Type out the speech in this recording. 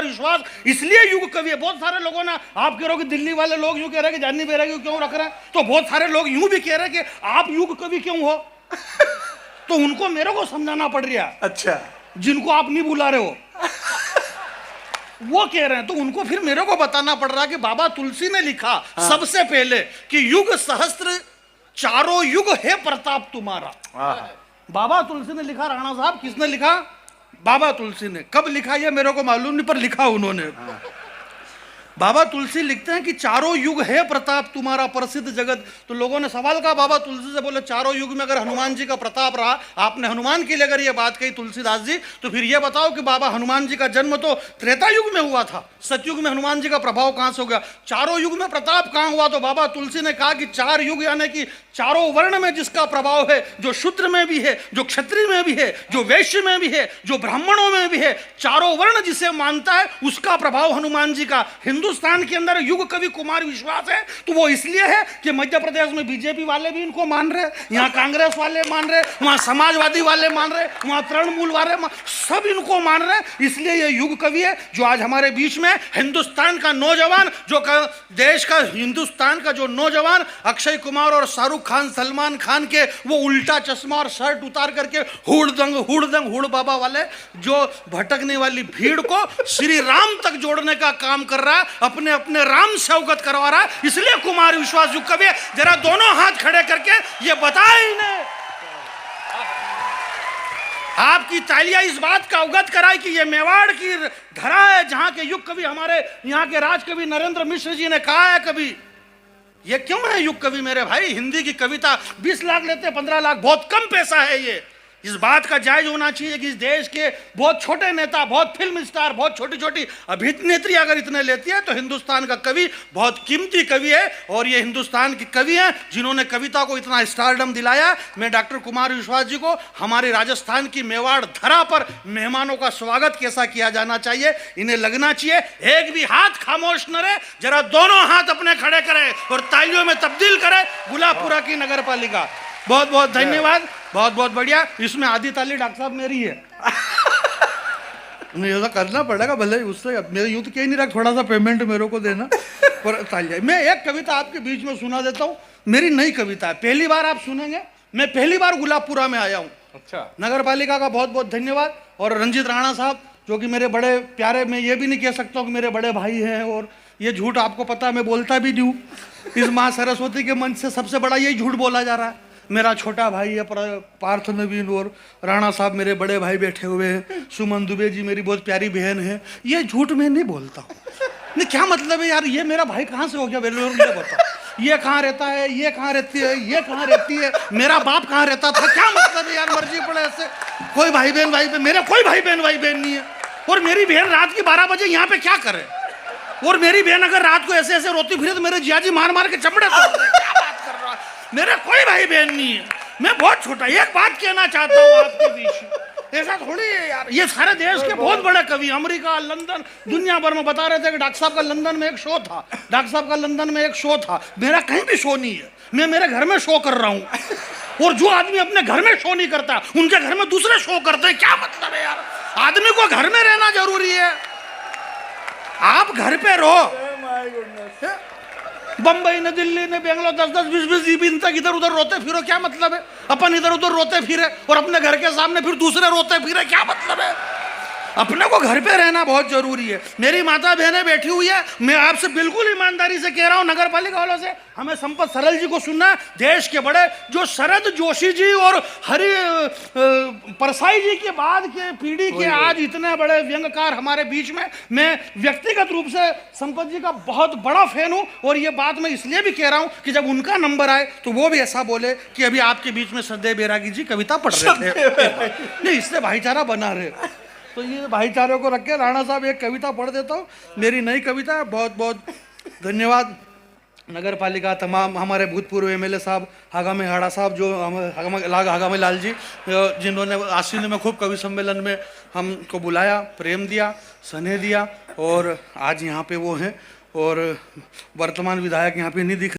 कुमार विश्वास इसलिए युग कवि है। बहुत सारे लोगों ने, आप कह रहे हो कि दिल्ली वाले लोग यूं कह रहे हैं कि जानी बेरा को क्यों रख रहे हैं, तो बहुत सारे लोग यूं भी कह रहे हैं कि आप युग कवि क्यों हो। तो उनको मेरे को समझाना पड़ रहा है। अच्छा, जिनको आप नहीं बुला रहे हो वो कह रहे हैं, तो उनको फिर मेरे को बताना पड़ रहा है कि बाबा तुलसी ने लिखा सबसे पहले कि युग सहस्त्र चारों युग है प्रताप तुम्हारा। बाबा तुलसी ने लिखा। राणा साहब, किसने लिखा? बाबा तुलसी ने। कब लिखा ये मेरे को मालूम नहीं, पर लिखा उन्होंने। बाबा तुलसी लिखते हैं कि चारों युग है प्रताप तुम्हारा प्रसिद्ध जगत। तो लोगों ने सवाल कहा बाबा तुलसी से, बोले चारों युग में अगर हनुमान जी का प्रताप रहा, आपने हनुमान के लिए अगर ये बात कही तुलसीदास जी, तो फिर ये बताओ कि बाबा हनुमान जी का जन्म तो त्रेता युग में हुआ था, सतयुग में हनुमान जी का प्रभाव कहां से हो गया? चारों युग में प्रताप कहां हुआ? तो बाबा तुलसी ने कहा कि चार युग यानी कि चारों वर्ण में जिसका प्रभाव है, जो शूद्र में भी है, जो क्षत्रिय में भी है, जो वैश्य में भी है, जो ब्राह्मणों में भी है, चारों वर्ण जिसे मानता है उसका प्रभाव हनुमान जी का। हिंदुस्तान के अंदर युग कवि कुमार विश्वास है, तो वो इसलिए है कि मध्य प्रदेश में बीजेपी वाले भी इनको मान रहे, यहाँ कांग्रेस वाले मान रहे, वहां समाजवादी वाले मान रहे, वहां तृणमूल वाले सब इनको मान रहे, इसलिए ये युग कवि है जो आज हमारे बीच में। हिंदुस्तान का नौजवान जो देश का, हिंदुस्तान का जो नौजवान अक्षय कुमार और शाहरुख खान, सलमान खान के वो उल्टा चश्मा और शर्ट उतार करके हुड़ बाबा वाले जो भटकने वाली भीड़ को श्री राम तक जोड़ने का काम कर रहा है, अपने अपने राम से अवगत करवा रहा है, इसलिए कुमार विश्वास युग कवि है। जरा दोनों हाथ खड़े करके ये बताए इन्हें, आपकी तालियां इस बात का अवगत कराए कि ये मेवाड़ की धरा है जहां के युग कवि, हमारे यहाँ के राजकवि नरेंद्र मिश्र जी ने कहा है कभी, ये क्यों है युग कवि मेरे भाई? हिंदी की कविता 20 लाख लेते हैं, 15 लाख, बहुत कम पैसा है ये। इस बात का जायज होना चाहिए कि इस देश के बहुत छोटे नेता, बहुत फिल्म स्टार, बहुत छोटी छोटी अभिनेत्री अगर इतने लेती है, तो हिंदुस्तान का कवि बहुत कीमती कवि है। और ये हिंदुस्तान के कवि हैं जिन्होंने कविता को इतना स्टारडम दिलाया। मैं डॉक्टर कुमार विश्वास जी को हमारे राजस्थान की मेवाड़ धरा पर मेहमानों का स्वागत कैसा किया जाना चाहिए, इन्हें लगना चाहिए। एक भी हाथ खामोश न रहे, जरा दोनों हाथ अपने खड़े करें और तालियों में तब्दील करें गुलाबपुरा की नगर पालिका। बहुत बहुत धन्यवाद, बहुत बहुत बढ़िया। इसमें आधी ताली डॉक्टर साहब मेरी है। नहीं, ऐसा करना पड़ेगा, भले उससे मेरे यूं तो कह नहीं रहा, थोड़ा सा पेमेंट मेरे को देना, पर तालियां। मैं एक कविता आपके बीच में सुना देता हूँ, मेरी नई कविता है, पहली बार आप सुनेंगे। मैं पहली बार गुलाबपुरा में आया हूँ। अच्छा, नगर पालिका का बहुत बहुत धन्यवाद। और रंजीत राणा साहब जो कि मेरे बड़े प्यारे, मैं ये भी नहीं कह सकता हूँ कि मेरे बड़े भाई हैं, और ये झूठ आपको पता है मैं बोलता भी नहीं हूँ। इस माँ सरस्वती के मंच से सबसे बड़ा यही झूठ बोला जा रहा है। मेरा छोटा भाई है पार्थ नवीन, और राणा साहब मेरे बड़े भाई बैठे हुए हैं, सुमन दुबे जी मेरी बहुत प्यारी बहन है। ये झूठ मैं नहीं बोलता हूँ। नहीं, क्या मतलब है यार, ये मेरा भाई कहाँ से हो गया वेल्लोर में बताओ? ये कहाँ रहता है, ये कहाँ रहती है, ये कहाँ रहती है, मेरा बाप कहाँ रहता था, क्या मतलब है यार? मर्जी पड़े ऐसे। कोई भाई बहन मेरा कोई भाई बहन नहीं है। और मेरी बहन रात की 12 बजे यहाँ पे क्या करे? और मेरी बहन अगर रात को ऐसे ऐसे रोती फिरे तो मेरे जियाजी मार मार के चमड़े तोड़ दें। क्या बात कर रहा है? मेरा कोई भाई बहन नहीं है, मैं बहुत छोटा। एक बात कहना चाहता हूँ आपके बीच, ऐसा थोड़ी है यार। ये सारे देश के बहुत बड़े कवि, अमेरिका, लंदन, दुनिया भर में बता रहे थे कि डॉक्टर साहब का लंदन में एक शो था, डॉक्टर साहब का लंदन में एक शो था। मेरा कहीं भी शो नहीं है, मैं मेरे घर में शो कर रहा हूँ। और जो आदमी अपने घर में शो नहीं करता, उनके घर में दूसरे शो करते हैं। क्या मतलब है यार? आदमी को घर में रहना जरूरी है। आप घर पे रहो, बंबई ने, दिल्ली ने, बेंगलोर 10-10, 20-20 दिन तक इधर उधर रोते फिरो, क्या मतलब है? अपन इधर उधर रोते फिरे और अपने घर के सामने फिर दूसरे रोते फिरे, क्या मतलब है? अपने को घर पे रहना बहुत जरूरी है। मेरी माता बहनें बैठी हुई है, मैं आपसे बिल्कुल ईमानदारी से कह रहा हूँ, नगर पालिका वालों से, हमें संपत सरल जी को सुनना है। देश के बड़े जो शरद जोशी जी और हरि परसाई जी के बाद के पीढ़ी के आज इतने बड़े व्यंग्यकार हमारे बीच में, मैं व्यक्तिगत रूप से संपत जी का बहुत बड़ा फैन हूँ। और ये बात मैं इसलिए भी कह रहा हूँ कि जब उनका नंबर आए तो वो भी ऐसा बोले कि अभी आपके बीच में सदैव बैरागी जी कविता पढ़ रहे थे। नहीं, इससे भाईचारा बना रहे, तो ये भाईचारे को रख के राणा साहब एक कविता पढ़ देता हूँ, मेरी नई कविता है। बहुत बहुत धन्यवाद नगर पालिका, तमाम हमारे भूतपूर्व एमएलए साहब, हागामे हाड़ा साहब, जो हागामे लाल जी, जिन्होंने आसीन में खूब कवि सम्मेलन में हमको बुलाया, प्रेम दिया, स्नेह दिया, और आज यहाँ पे वो हैं। और वर्तमान विधायक यहाँ पे नहीं दिख